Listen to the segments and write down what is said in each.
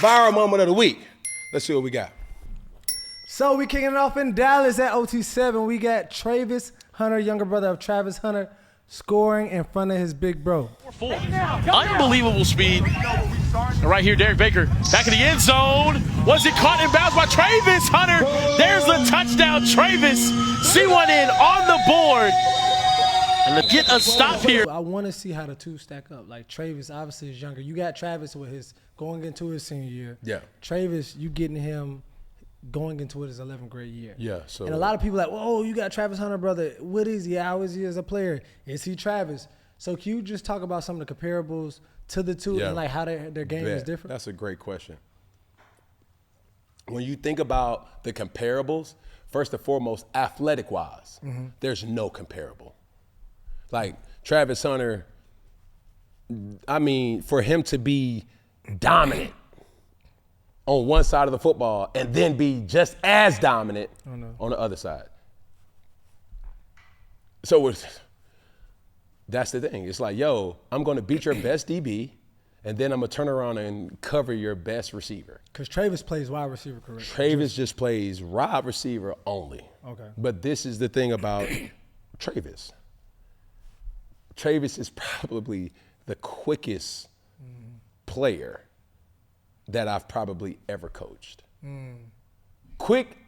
Viral moment of the week. Let's see what we got. So we kicking it off in Dallas at OT7. We got Trayvis Hunter, younger brother of Travis Hunter, scoring in front of his big bro. Unbelievable speed. And right here, Derek Baker back in the end zone. Was it caught in bounds by Trayvis Hunter? There's the touchdown. Trayvis, see one in on the board. And let's get a stop here. I want to see how the two stack up. Like Trayvis obviously is younger. You got Travis with his going into his senior year. Yeah. Trayvis, you getting him going into his 11th grade year. Yeah. So and a lot of people like, whoa, you got Travis Hunter, brother. What is he? How is he as a player? Is he Travis? So can you just talk about some of the comparables to the two and like how their game is different? That's a great question. When you think about the comparables, first and foremost, athletic-wise, there's no comparable. Like Travis Hunter, I mean, for him to be dominant on one side of the football and then be just as dominant on the other side. So that's the thing. It's like, yo, I'm going to beat your best DB, and then I'm going to turn around and cover your best receiver. Because Trayvis plays wide receiver, correct? Trayvis just plays wide receiver only. Okay. But this is the thing about Trayvis. Trayvis is probably the quickest player that I've probably ever coached. Quick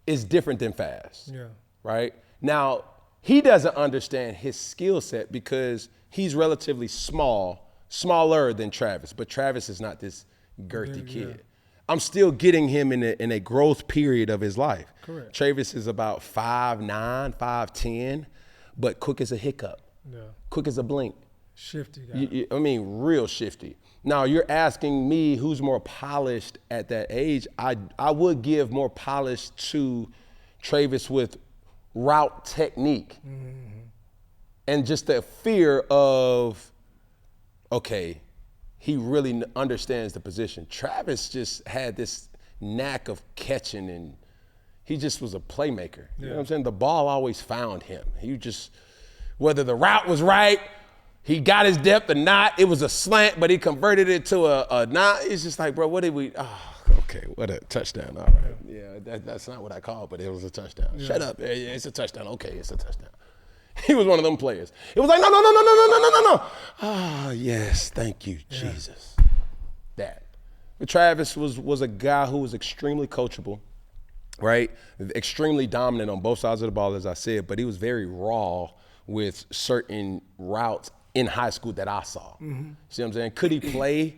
is different than fast. Yeah. Right? Now, he doesn't understand his skill set because he's relatively smaller than Travis, but Travis is not this girthy kid. Yeah. I'm still getting him in a growth period of his life. Correct. Trayvis is about 5'9", 5'10", but quick as a hiccup. Yeah. Quick as a blink. Shifty guy. I mean, real shifty. Now, you're asking me who's more polished at that age. I would give more polish to Trayvis with route technique and just the fear of, okay, he really understands the position. Travis just had this knack of catching, and he just was a playmaker. You know what I'm saying? The ball always found him. He just, whether the route was right, he got his depth or not, it was a slant, but he converted it to a not. It's just like, bro, what did we, okay, what a touchdown, all right. Yeah, that's not what I called, but it was a touchdown. Yeah. Shut up, it's a touchdown. Okay, it's a touchdown. He was one of them players. It was like, no. Ah, yes, thank you, Jesus. That. But Travis was a guy who was extremely coachable, right? Extremely dominant on both sides of the ball, as I said, but he was very raw with certain routes in high school that I saw. See what I'm saying? Could he play?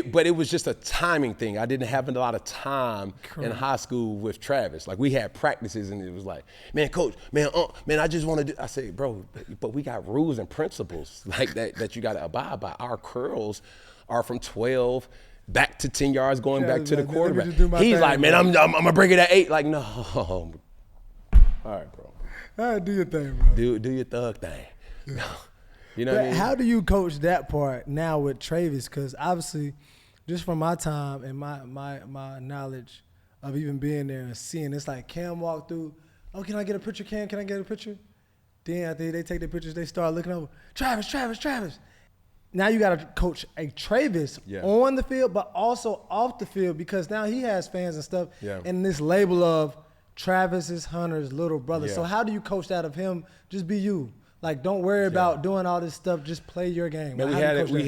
But it was just a timing thing. I didn't have a lot of time in high school with Travis. Like, we had practices, and it was like, man, coach, man, I just want to do. I said, bro, but we got rules and principles like that you got to abide by. Our curls are from 12 back to 10 yards, going back to the quarterback. He's like, man, I'm gonna bring it at 8. Like, no. All right, bro. All right, do your thing, bro. Do your thug thing. Yeah. You know what I mean? How do you coach that part now with Trayvis? Because obviously, just from my time and my knowledge of even being there and seeing, it's like Cam walk through, oh, can I get a picture, Cam? Can I get a picture? Then after they take their pictures, they start looking over, Travis. Now you got to coach a Trayvis on the field, but also off the field, because now he has fans and stuff, and this label of Travis is Hunter's little brother. Yeah. So how do you coach that of him? Just be you. Like, don't worry about doing all this stuff. Just play your game. Man,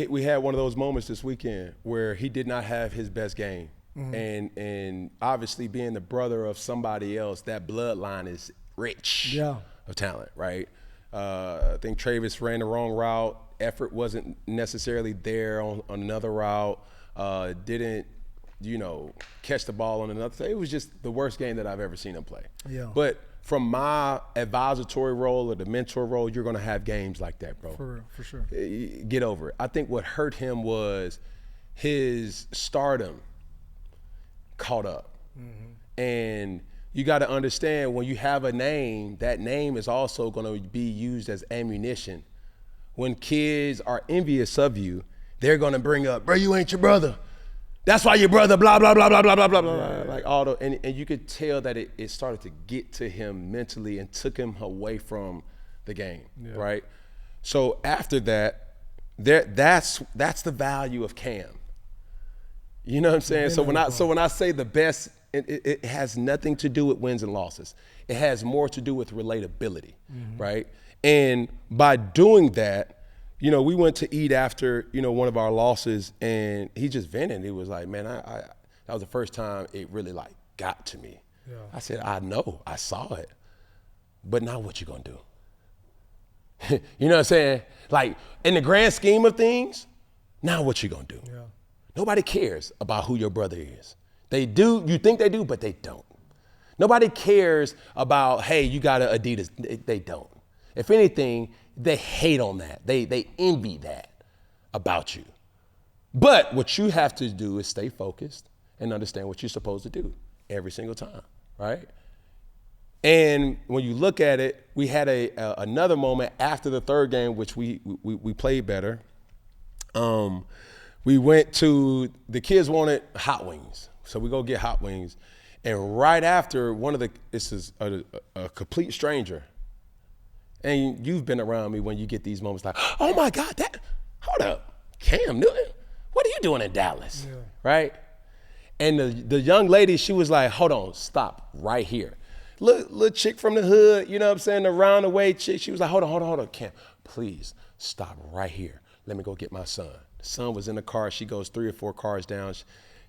we had one of those moments this weekend where he did not have his best game. And obviously, being the brother of somebody else, that bloodline is rich of talent, right? I think Trayvis ran the wrong route. Effort wasn't necessarily there on another route. Didn't, catch the ball on another. It was just the worst game that I've ever seen him play. Yeah. But from my advisory role or the mentor role, you're going to have games like that, bro. For real, for sure. Get over it. I think what hurt him was his stardom caught up. And you got to understand, when you have a name, that name is also going to be used as ammunition. When kids are envious of you, they're going to bring up, bro, you ain't your brother. That's why your brother, blah, blah, blah, blah, blah, blah, blah, blah. Like all the, and you could tell that it started to get to him mentally and took him away from the game, right? So after that, that's the value of Cam. You know what I'm saying? So when I say the best, it has nothing to do with wins and losses. It has more to do with relatability, right? And by doing that, you know, we went to eat after, you know, one of our losses, and he just vented. He was like, man, that was the first time it really like got to me. Yeah. I said, I know, I saw it, but now what you gonna do? You know what I'm saying? Like, in the grand scheme of things, now what you gonna do? Yeah. Nobody cares about who your brother is. They do, you think they do, but they don't. Nobody cares about, hey, you got an Adidas. They don't. If anything, they hate on that. They envy that about you. But what you have to do is stay focused and understand what you're supposed to do every single time, right? And when you look at it, we had another moment after the third game, which we played better. We went to, the kids wanted hot wings. So we go get hot wings. And right after, this is a complete stranger. And you've been around me when you get these moments like, oh my God, hold up, Cam Newton, what are you doing in Dallas, right? And the young lady, she was like, hold on, stop right here. Little chick from the hood, you know what I'm saying, the round-the-way chick, she was like, hold on, Cam, please stop right here. Let me go get my son. The son was in the car. She goes 3 or 4 cars down.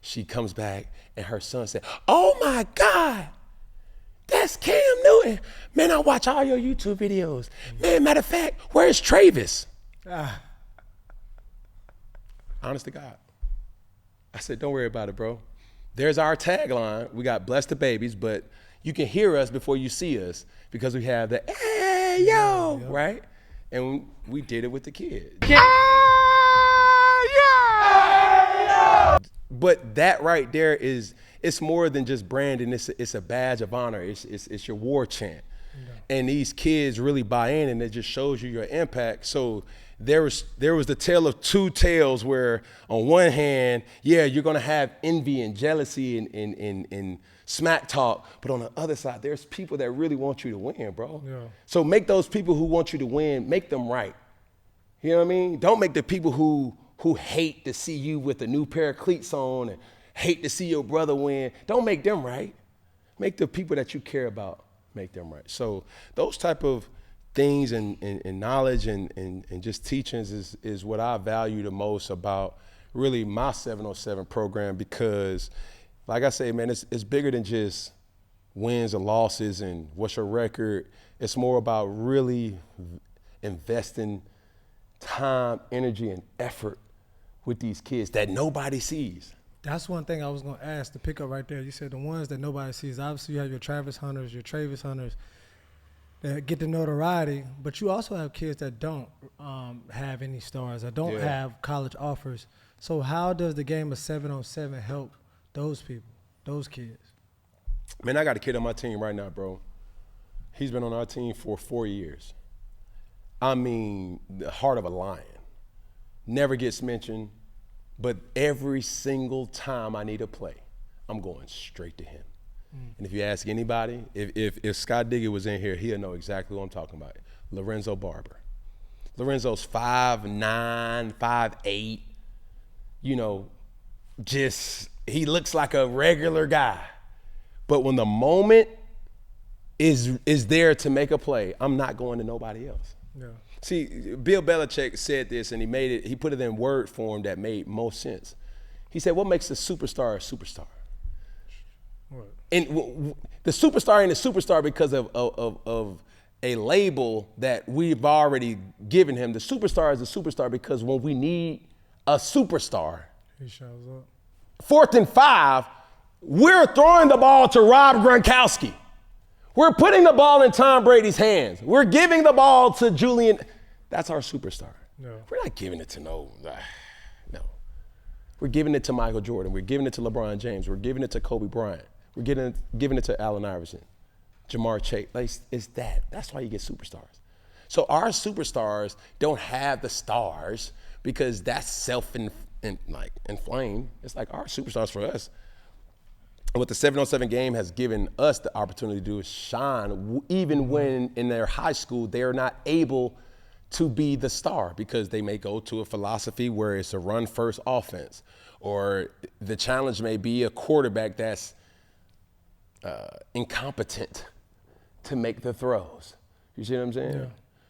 She comes back, and her son said, oh my God, that's Cam Newton. Man, I watch all your YouTube videos. Man, matter of fact, where's Trayvis? Honest to God. I said, don't worry about it, bro. There's our tagline. We got bless the babies, but you can hear us before you see us because we have the, hey, yo, right? And we did it with the kids. But that right there it's more than just branding. It's a badge of honor. It's your war chant. Yeah. And these kids really buy in, and it just shows you your impact. So there was the tale of two tales where on one hand, yeah, you're gonna have envy and jealousy and smack talk, but on the other side, there's people that really want you to win, bro. Yeah. So make those people who want you to win, make them right. You know what I mean? Don't make the people who hate to see you with a new pair of cleats on and hate to see your brother win. Don't make them right. Make the people that you care about, make them right. So those type of things and knowledge and just teachings is what I value the most about really my 707 program, because like I say, man, it's bigger than just wins and losses and what's your record. It's more about really investing time, energy, and effort with these kids that nobody sees. That's one thing I was going to ask to pick up right there. You said the ones that nobody sees. Obviously, you have your Travis Hunters, your Trayvis Hunters that get the notoriety, but you also have kids that don't have any stars, that don't have college offers. So how does the game of 7-on-7 help those people, those kids? Man, I got a kid on my team right now, bro. He's been on our team for 4 years. I mean, the heart of a lion. Never gets mentioned, but every single time I need a play, I'm going straight to him. And if you ask anybody, if Scott Diggy was in here, he'll know exactly what I'm talking about. Lorenzo Barber. Lorenzo's 5'9", 5'8", you know, just, he looks like a regular guy. But when the moment is there to make a play, I'm not going to nobody else. Yeah. See, Bill Belichick said this, and he put it in word form that made most sense. He said, what makes a superstar a superstar? What? And the superstar ain't a superstar because of a label that we've already given him. The superstar is a superstar because when we need a superstar, he shows up. 4th and 5, we're throwing the ball to Rob Gronkowski. We're putting the ball in Tom Brady's hands. We're giving the ball to Julian. That's our superstar. No. We're not giving it to no. We're giving it to Michael Jordan. We're giving it to LeBron James. We're giving it to Kobe Bryant. We're giving it to Allen Iverson, Jamar Chase. Like, it's that. That's why you get superstars. So our superstars don't have the stars because that's inflamed. It's like our superstars for us. And what the 7-on-7 game has given us the opportunity to do is shine, even when in their high school they're not able to be the star because they may go to a philosophy where it's a run-first offense, or the challenge may be a quarterback that's incompetent to make the throws. You see what I'm saying? Yeah.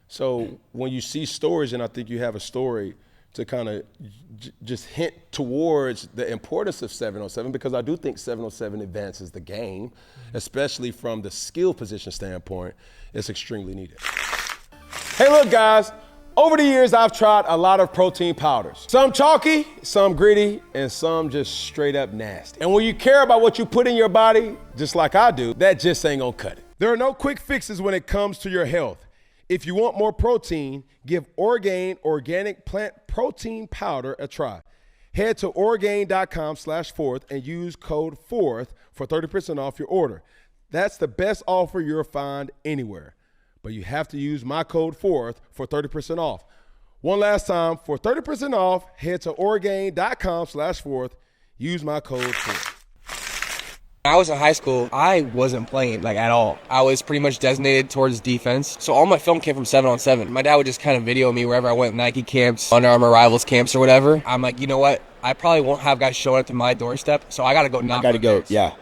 So when you see stories, and I think you have a story to kind of just hint towards the importance of 7-on-7, because I do think 7-on-7 advances the game, especially from the skill position standpoint. It's extremely needed. Hey, look, guys. Over the years, I've tried a lot of protein powders. Some chalky, some gritty, and some just straight up nasty. And when you care about what you put in your body, just like I do, that just ain't gonna cut it. There are no quick fixes when it comes to your health. If you want more protein, give Orgain Organic Plant Protein Powder a try. Head to Orgain.com/4th and use code 4th for 30% off your order. That's the best offer you'll find anywhere. But you have to use my code 4th for 30% off. One last time, for 30% off, head to Orgain.com/4th. Use my code 4th. When I was in high school, I wasn't playing at all. I was pretty much designated towards defense. So all my film came from 7-on-7. My dad would just kind of video me wherever I went, Nike camps, Under Armour Rivals camps or whatever. I'm like, you know what? I probably won't have guys showing up to my doorstep, so I got to go knock. I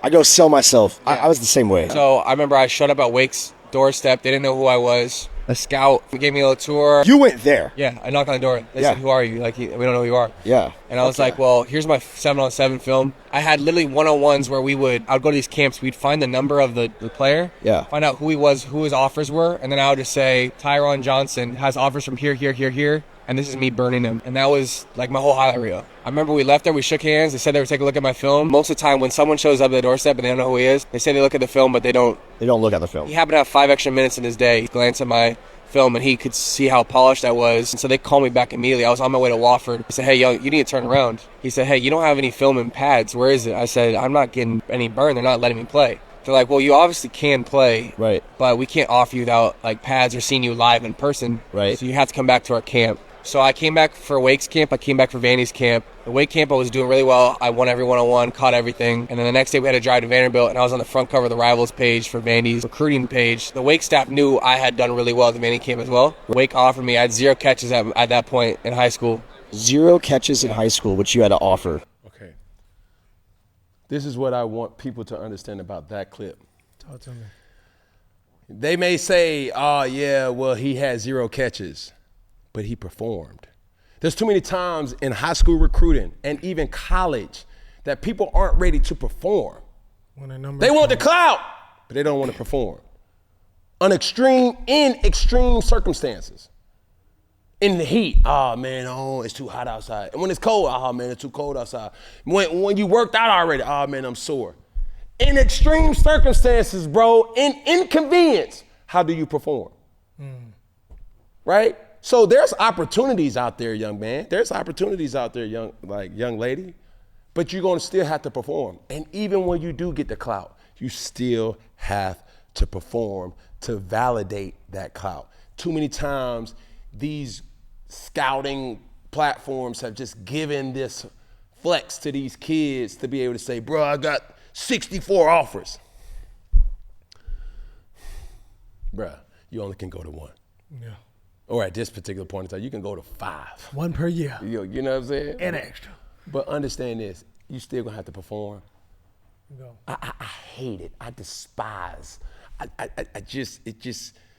go sell myself. Yeah. I was the same way. So I remember I showed up at Wake's doorstep. They didn't know who I was. A scout gave me a little tour. You went there? Yeah, I knocked on the door. They said, who are you? We don't know who you are. Yeah. And I was like, well, here's my 7-on-7 film. I had literally one-on-ones where I would go to these camps. We'd find the number of the player, find out who he was, who his offers were, and then I would just say, Tyron Johnson has offers from here, and this is me burning him. And that was like my whole highlight reel. I remember we left there, we shook hands, they said they would take a look at my film. Most of the time when someone shows up at the doorstep and they don't know who he is, they say they look at the film, but they don't look at the film. He happened to have 5 extra minutes in his day. He glanced at my film and he could see how polished I was. And so they called me back immediately. I was on my way to Wofford. I said, hey, young, you need to turn around. He said, hey, you don't have any film and pads. Where is it? I said, I'm not getting any burn. They're not letting me play. They're like, well, you obviously can play, right? But we can't offer you without pads or seeing you live in person, right? So you have to come back to our camp. So I came back for Wake's camp. I came back for Vandy's camp. The Wake camp, I was doing really well. I won every one-on-one, caught everything. And then the next day we had to drive to Vanderbilt, and I was on the front cover of the Rivals page for Vandy's recruiting page. The Wake staff knew I had done really well at the Vandy camp as well. Wake offered me. I had 0 catches at that point in high school. 0 catches in high school, which you had to offer. Okay. This is what I want people to understand about that clip. Talk to me. They may say, oh, yeah, well, he had 0 catches, but he performed. There's too many times in high school recruiting and even college that people aren't ready to perform. They want the clout, but they don't want to perform. In extreme circumstances. In the heat, oh man, it's too hot outside. And when it's cold, oh man, it's too cold outside. When you worked out already, oh man, I'm sore. In extreme circumstances, bro, in inconvenience, how do you perform? Right? So there's opportunities out there, young man. There's opportunities out there, young lady. But you're gonna still have to perform. And even when you do get the clout, you still have to perform to validate that clout. Too many times, these scouting platforms have just given this flex to these kids to be able to say, bro, I got 64 offers. Bruh, you only can go to 1. Yeah. Or at this particular point in time, you can go to 5. 1 per year. You know what I'm saying? And extra. But understand this, you still gonna have to perform. Go. I hate it. I despise.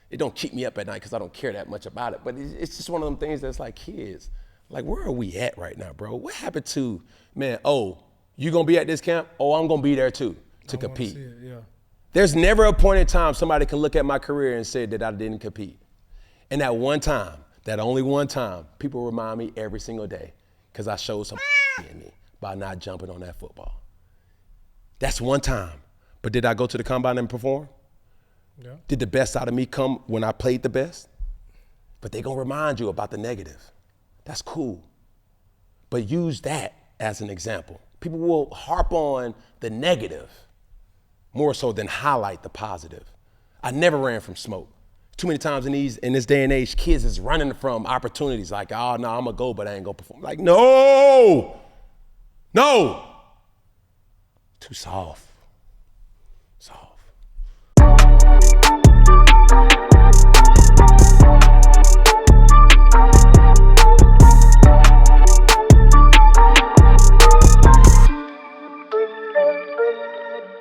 It don't keep me up at night because I don't care that much about it. But it's just one of them things that's like, kids, where are we at right now, bro? What happened to, man, you gonna be at this camp? I'm gonna be there too to compete. See it, yeah. There's never a point in time somebody can look at my career and say that I didn't compete. And that one time, that only one time, people remind me every single day because I showed some in me by not jumping on that football. That's one time. But did I go to the combine and perform? Yeah. Did the best out of me come when I played the best? But they gonna remind you about the negative. That's cool. But use that as an example. People will harp on the negative more so than highlight the positive. I never ran from smoke. Too many times in this day and age, kids is running from opportunities like, oh no, I'm gonna go, but I ain't gonna perform. Like, no, too soft.